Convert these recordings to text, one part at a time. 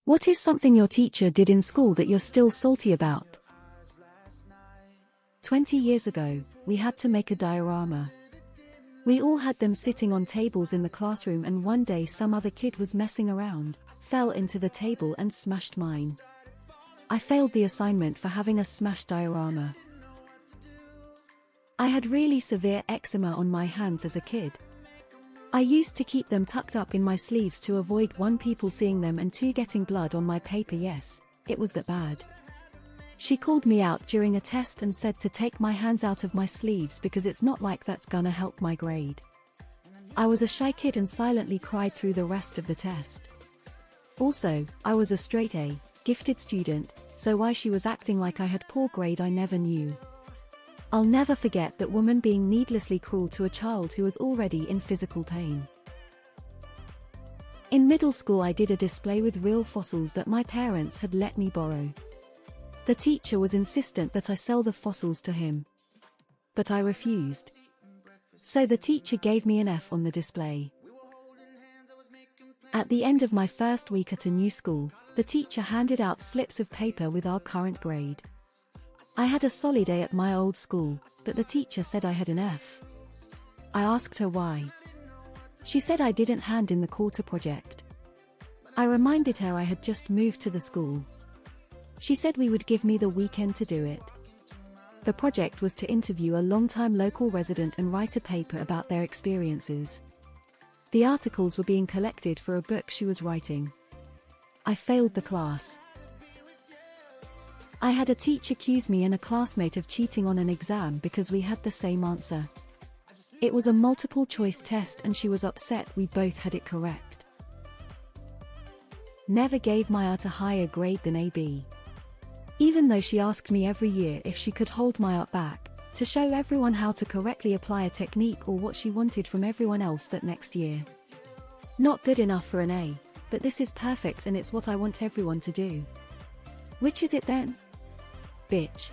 What is something your teacher did in school that you're still salty about? 20 years ago, we had to make a diorama. We all had them sitting on tables in the classroom, and one day some other kid was messing around, fell into the table and smashed mine. I failed the assignment for having a smashed diorama. I had really severe eczema on my hands as a kid. I used to keep them tucked up in my sleeves to avoid 1, people seeing them, and 2, getting blood on my paper. Yes, it was that bad. She called me out during a test and said to take my hands out of my sleeves because it's not like that's gonna help my grade. I was a shy kid and silently cried through the rest of the test. Also, I was a straight A, gifted student, so why she was acting like I had poor grade I never knew. I'll never forget that woman being needlessly cruel to a child who was already in physical pain. In middle school I did a display with real fossils that my parents had let me borrow. The teacher was insistent that I sell the fossils to him. But I refused. So the teacher gave me an F on the display. At the end of my first week at a new school, the teacher handed out slips of paper with our current grade. I had a solid A at my old school, but the teacher said I had an F. I asked her why. She said I didn't hand in the quarter project. I reminded her I had just moved to the school. She said we would give me the weekend to do it. The project was to interview a long-time local resident and write a paper about their experiences. The articles were being collected for a book she was writing. I failed the class. I had a teacher accuse me and a classmate of cheating on an exam because we had the same answer. It was a multiple choice test and she was upset we both had it correct. Never gave my art a higher grade than AB. Even though she asked me every year if she could hold my art back, to show everyone how to correctly apply a technique or what she wanted from everyone else that next year. Not good enough for an A, but this is perfect and it's what I want everyone to do. Which is it then? Bitch.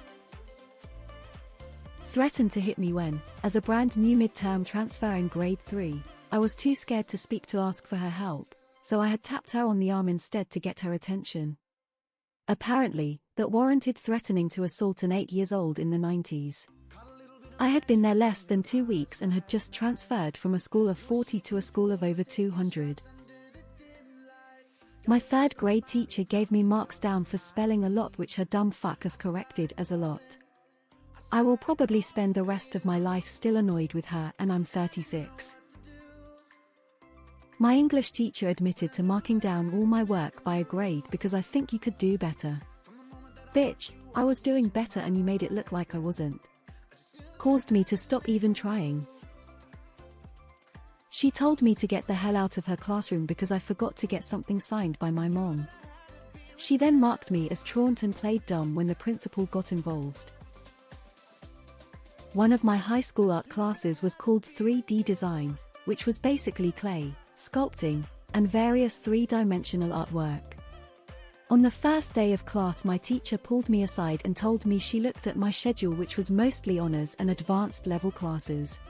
Threatened to hit me when, as a brand new midterm transfer in grade 3, I was too scared to speak to ask for her help, so I had tapped her on the arm instead to get her attention. Apparently, that warranted threatening to assault an 8-year-old in the 90s. I had been there less than 2 weeks and had just transferred from a school of 40 to a school of over 200. My 3rd grade teacher gave me marks down for spelling a lot, which her dumb fuck has corrected as a lot. I will probably spend the rest of my life still annoyed with her, and I'm 36. My English teacher admitted to marking down all my work by a grade because I think you could do better. Bitch, I was doing better and you made it look like I wasn't. Caused me to stop even trying. She told me to get the hell out of her classroom because I forgot to get something signed by my mom. She then marked me as truant and played dumb when the principal got involved. One of my high school art classes was called 3D design, which was basically clay, sculpting, and various 3-dimensional artwork. On the first day of class my teacher pulled me aside and told me she looked at my schedule, which was mostly honors and advanced level classes.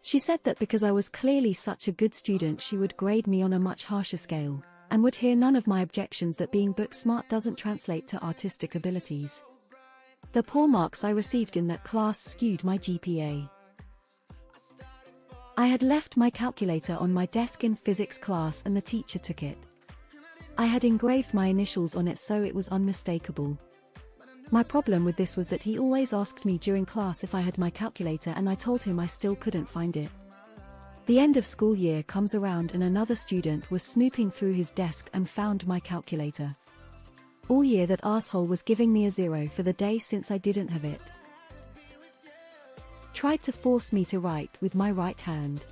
She said that because I was clearly such a good student she would grade me on a much harsher scale, and would hear none of my objections that being book smart doesn't translate to artistic abilities. The poor marks I received in that class skewed my GPA. I had left my calculator on my desk in physics class and the teacher took it. I had engraved my initials on it so it was unmistakable. My problem with this was that he always asked me during class if I had my calculator and I told him I still couldn't find it. The end of school year comes around and another student was snooping through his desk and found my calculator. All year that arsehole was giving me a 0 for the day since I didn't have it. Tried to force me to write with my right hand.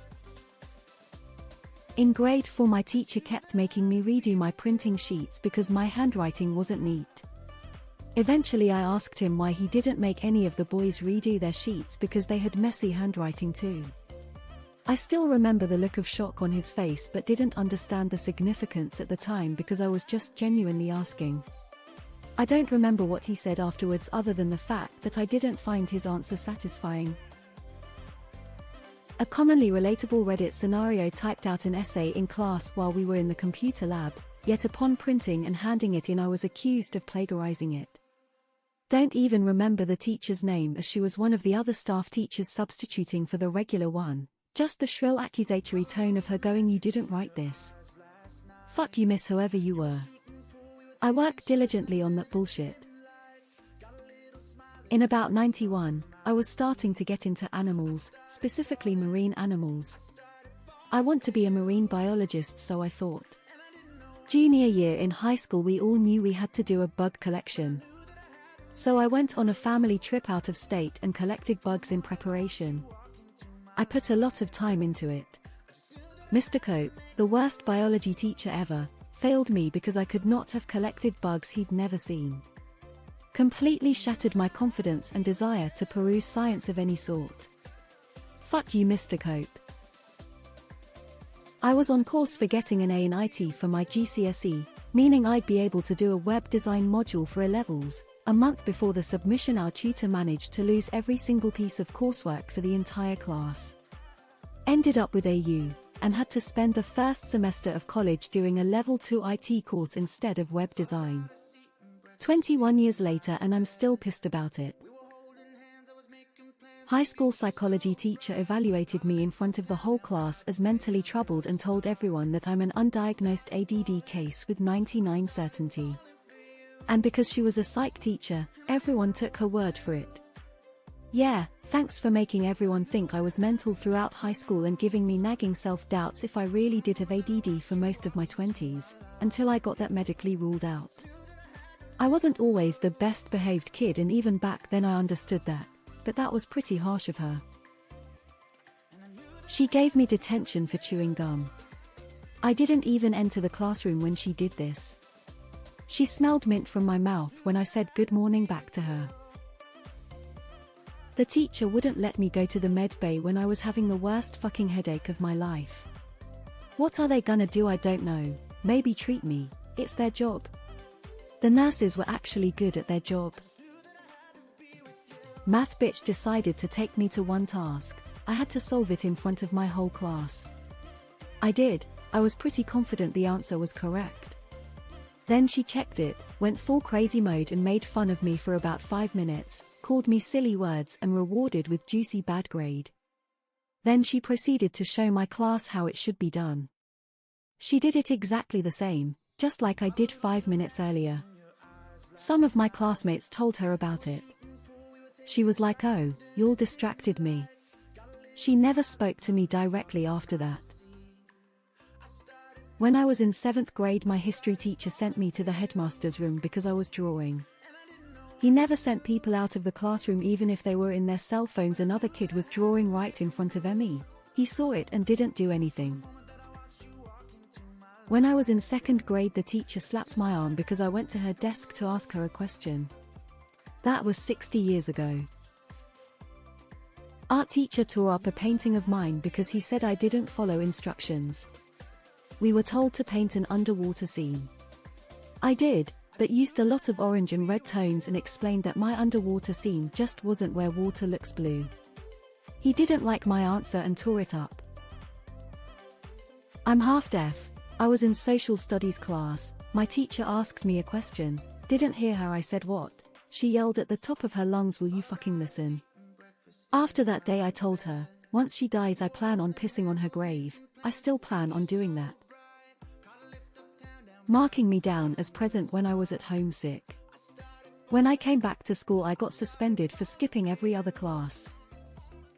In grade 4 my teacher kept making me redo my printing sheets because my handwriting wasn't neat. Eventually I asked him why he didn't make any of the boys redo their sheets because they had messy handwriting too. I still remember the look of shock on his face but didn't understand the significance at the time because I was just genuinely asking. I don't remember what he said afterwards other than the fact that I didn't find his answer satisfying. A commonly relatable Reddit scenario: typed out an essay in class while we were in the computer lab, yet upon printing and handing it in I was accused of plagiarizing it. Don't even remember the teacher's name as she was one of the other staff teachers substituting for the regular one, just the shrill accusatory tone of her going, "You didn't write this. Fuck you, miss, whoever you were." I worked diligently on that bullshit. In about 91, I was starting to get into animals, specifically marine animals. I want to be a marine biologist, so I thought. Junior year in high school we all knew we had to do a bug collection. So I went on a family trip out of state and collected bugs in preparation. I put a lot of time into it. Mr. Cope, the worst biology teacher ever, failed me because I could not have collected bugs he'd never seen. Completely shattered my confidence and desire to peruse science of any sort. Fuck you, Mr. Cope. I was on course for getting an A in IT for my GCSE, meaning I'd be able to do a web design module for A-levels. A month before the submission, our tutor managed to lose every single piece of coursework for the entire class. Ended up with AU, and had to spend the first semester of college doing a level 2 IT course instead of web design. 21 years later and I'm still pissed about it. High school psychology teacher evaluated me in front of the whole class as mentally troubled and told everyone that I'm an undiagnosed ADD case with 99% certainty. And because she was a psych teacher, everyone took her word for it. Yeah, thanks for making everyone think I was mental throughout high school and giving me nagging self-doubts if I really did have ADD for most of my 20s, until I got that medically ruled out. I wasn't always the best behaved kid, and even back then I understood that, but that was pretty harsh of her. She gave me detention for chewing gum. I didn't even enter the classroom when she did this. She smelled mint from my mouth when I said good morning back to her. The teacher wouldn't let me go to the med bay when I was having the worst fucking headache of my life. What are they gonna do? I don't know. Maybe treat me. It's their job. The nurses were actually good at their job. Math bitch decided to take me to one task. I had to solve it in front of my whole class. I did. I was pretty confident the answer was correct. Then she checked it, went full crazy mode and made fun of me for about 5 minutes, called me silly words and rewarded with juicy bad grade. Then she proceeded to show my class how it should be done. She did it exactly the same, just like I did 5 minutes earlier. Some of my classmates told her about it. She was like, "Oh, you all distracted me." She never spoke to me directly after that. When I was in 7th grade, my history teacher sent me to the headmaster's room because I was drawing. He never sent people out of the classroom even if they were in their cell phones. Another kid was drawing right in front of me. He saw it and didn't do anything. When I was in 2nd grade, the teacher slapped my arm because I went to her desk to ask her a question. That was 60 years ago. Art teacher tore up a painting of mine because he said I didn't follow instructions. We were told to paint an underwater scene. I did, but used a lot of orange and red tones and explained that my underwater scene just wasn't where water looks blue. He didn't like my answer and tore it up. I'm half deaf. I was in social studies class. My teacher asked me a question. Didn't hear her. I said what? She yelled at the top of her lungs, "Will you fucking listen?" After that day I told her, once she dies I plan on pissing on her grave. I still plan on doing that. Marking me down as present when I was at home sick. When I came back to school I got suspended for skipping every other class.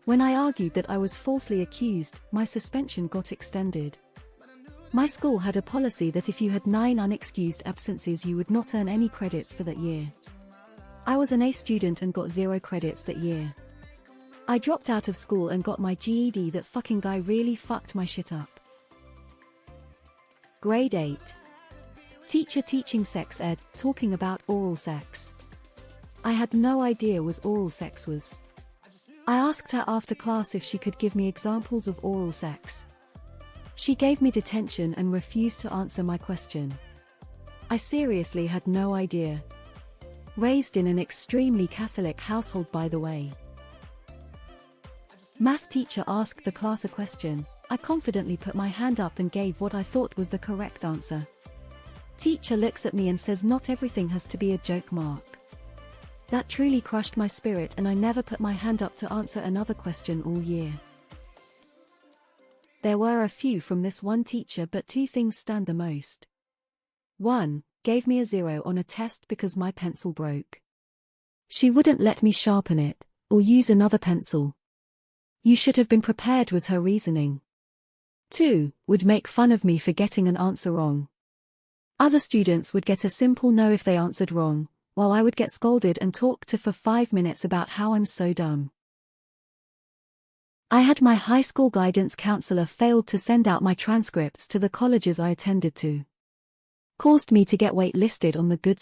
When I argued that I was falsely accused, my suspension got extended. My school had a policy that if you had 9 unexcused absences you would not earn any credits for that year. I was an A student and got 0 credits that year. I dropped out of school and got my GED. That fucking guy really fucked my shit up. Grade 8. Teacher teaching sex ed, talking about oral sex. I had no idea what oral sex was. I asked her after class if she could give me examples of oral sex. She gave me detention and refused to answer my question. I seriously had no idea. Raised in an extremely Catholic household, by the way. Math teacher asked the class a question. I confidently put my hand up and gave what I thought was the correct answer. Teacher looks at me and says not everything has to be a joke mark. That truly crushed my spirit, and I never put my hand up to answer another question all year. There were a few from this one teacher, but two things stand the most. 1. Gave me a 0 on a test because my pencil broke. She wouldn't let me sharpen it, or use another pencil. You should have been prepared, was her reasoning. 2. Would make fun of me for getting an answer wrong. Other students would get a simple no if they answered wrong, while I would get scolded and talked to for 5 minutes about how I'm so dumb. I had my high school guidance counselor failed to send out my transcripts to the colleges I attended to. Caused me to get waitlisted on the good